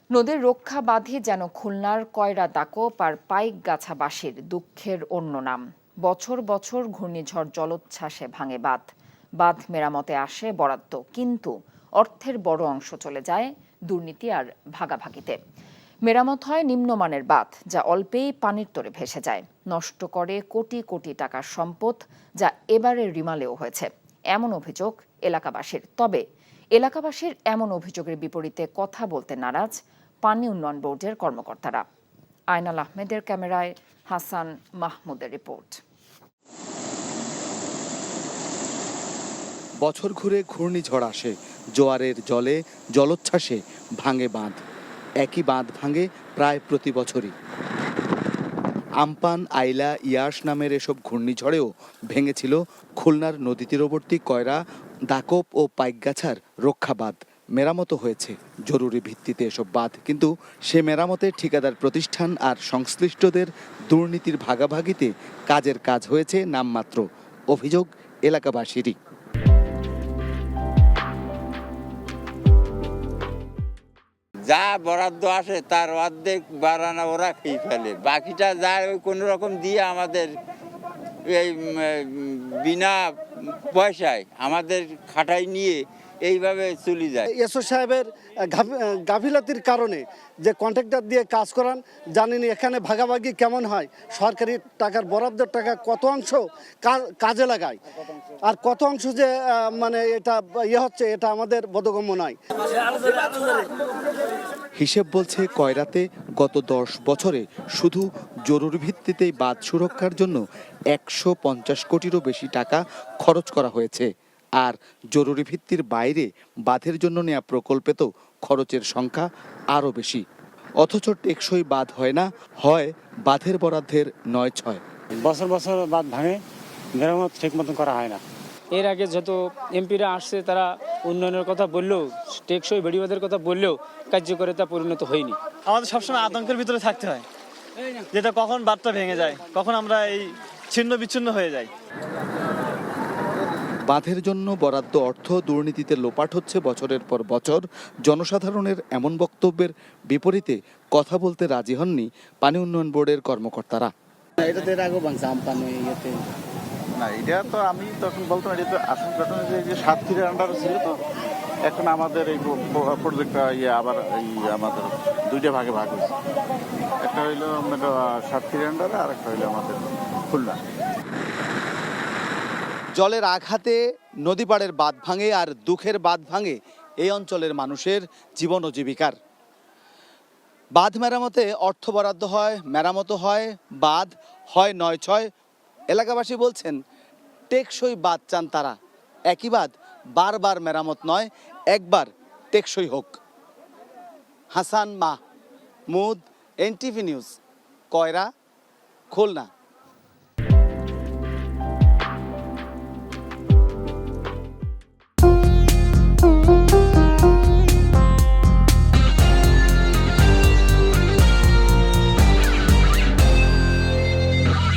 নদীর রক্ষা বাঁধই যেন খুলনার কয়রা দাকপ আর পাইকগাছাবাসীর দুঃখের অন্য নাম। বছর বছর ঘূর্ণিঝড় জলোচ্ছ্বাসে ভাঙে বাঁধ। বাঁধ মেরামতে আসে বরাদ্দ, কিন্তু অর্থের বড় অংশ চলে যায় দুর্নীতি আর ভাগাভাগিতে। মেরামত হয় নিম্নমানের বাঁধ, যা অল্পেই পানির তরে ভেসে যায়, নষ্ট করে কোটি কোটি টাকার সম্পদ, যা এবারে রিমালেও হয়েছে। এমন অভিযোগ এলাকাবাসীর। তবে এলাকাবাসীর এমন অভিযোগের বিপরীতে কথা বলতে নারাজ পানি উন্নয়ন বোর্ডের কর্মকর্তারা। আয়নাল আহমেদের ক্যামেরায় হাসান মাহমুদের রিপোর্ট। বছর ঘুরে ঘূর্ণিঝড় আসে, জোয়ারের জলে জলোচ্ছ্বাসে ভাঙে বাঁধ। একই বাঁধ ভাঙে প্রায় প্রতি বছরই। আমপান, আইলা, ইয়াস নামের এসব ঘূর্ণিঝড়েও ভেঙেছিল খুলনার নদী তীরবর্তী কয়রা, দাকপ ও পাইকগাছার রক্ষা বাঁধ। মেরামতো হয়েছে জরুরি ভিত্তিতে এসব বাঁধ, কিন্তু সে মেরামতে ঠিকাদার প্রতিষ্ঠান আর সংশ্লিষ্টদের দুর্নীতির ভাগাভাগিতে কাজের কাজ হয়েছে নামমাত্র। অভিযোগ এলাকাবাসীরই। যা বরাদ্দ আসে তার অর্ধেক বাড়ানো ওরা খেয়ে ফেলে, বাকিটা যা ওই কোনো রকম দিয়ে আমাদের এই বিনা পয়সায় আমাদের খাটাই নিয়ে এইভাবে চলে যায়। এসও সাহেবের গাফিলতির কারণে যে কন্ট্রাক্টর দিয়ে কাজ করান, জানেন এখানে ভাগাভাগি কেমন হয়, সরকারি টাকার বরাদ্দের টাকা কত অংশ কাজে লাগায় আর কত অংশ যে মানে এটা হচ্ছে, এটা আমাদের বোধগম্য নয়। হিসেব বলছে কয়রাতে গত 10 বছরে শুধু জরুরি ভিত্তিতেই বাঁধ সুরক্ষার জন্য 150 কোটিরও বেশি টাকা খরচ করা হয়েছে। আর জরুরি ভিত্তির বাইরে বাঁধের জন্য নেওয়া প্রকল্পে তো খরচের সংখ্যা আরও বেশি। অথচ টেকসই বাঁধ হয় না, হয় বাঁধের বরাদ্দের 9-6। বছর বছর বাঁধ ভাঙে, মেরামত ঠিক মতন করা হয় না। এর আগে যত এমপিরা আসছে তারা উন্নয়নের কথা বললেও, টেকসই বেড়িবাঁধের কথা বললেও কার্যকরে তা পরিণত হয়নি। আমাদের সবসময় আতঙ্কের ভিতরে থাকতে হয়, যেটা কখন বাঁধটা ভেঙে যায়, কখন আমরা এই ছিন্ন বিচ্ছিন্ন হয়ে যাই। বাঁধের জন্য বরাদ্দ অর্থ দুর্নীতিতে লোপাট হচ্ছে বছরের পর বছর। জনসাধারণের এমন বক্তব্যের বিপরীতে কথা বলতে রাজি হননি পানি উন্নয়ন বোর্ডের কর্মকর্তারা। এটাতে এর আগেও ভাঙছে আমপান ইয়েতে। না, এটা তো আমি তখন বলতাম এটা তো আসল ঘটনা যে সাতক্ষীরার আন্ডারে ছিল, তো এখন আমাদের এই প্রজেক্টটা আবার এই আমাদের দুইটা ভাগে ভাগ হয়েছে। একটা হইলো আমাদের সাতক্ষীরার আন্ডারে, আর একটা হইলো আমাদের খুলনা। জলের আঘাতে নদী পাড়ের বাঁধ ভাঙে আর দুঃখের বাঁধ ভাঙে এই অঞ্চলের মানুষের জীবন ও জীবিকার। বাঁধ মেরামতে অর্থ বরাদ্দ হয়, মেরামতো হয়, বাঁধ হয় 9-6। এলাকাবাসী বলছেন টেকসই বাঁধ চান তারা। একই বাঁধ বারবার মেরামত নয়, একবার টেকসই হোক। হাসান মাহমুদ, এনটিভি নিউজ, কয়রা, খুলনা।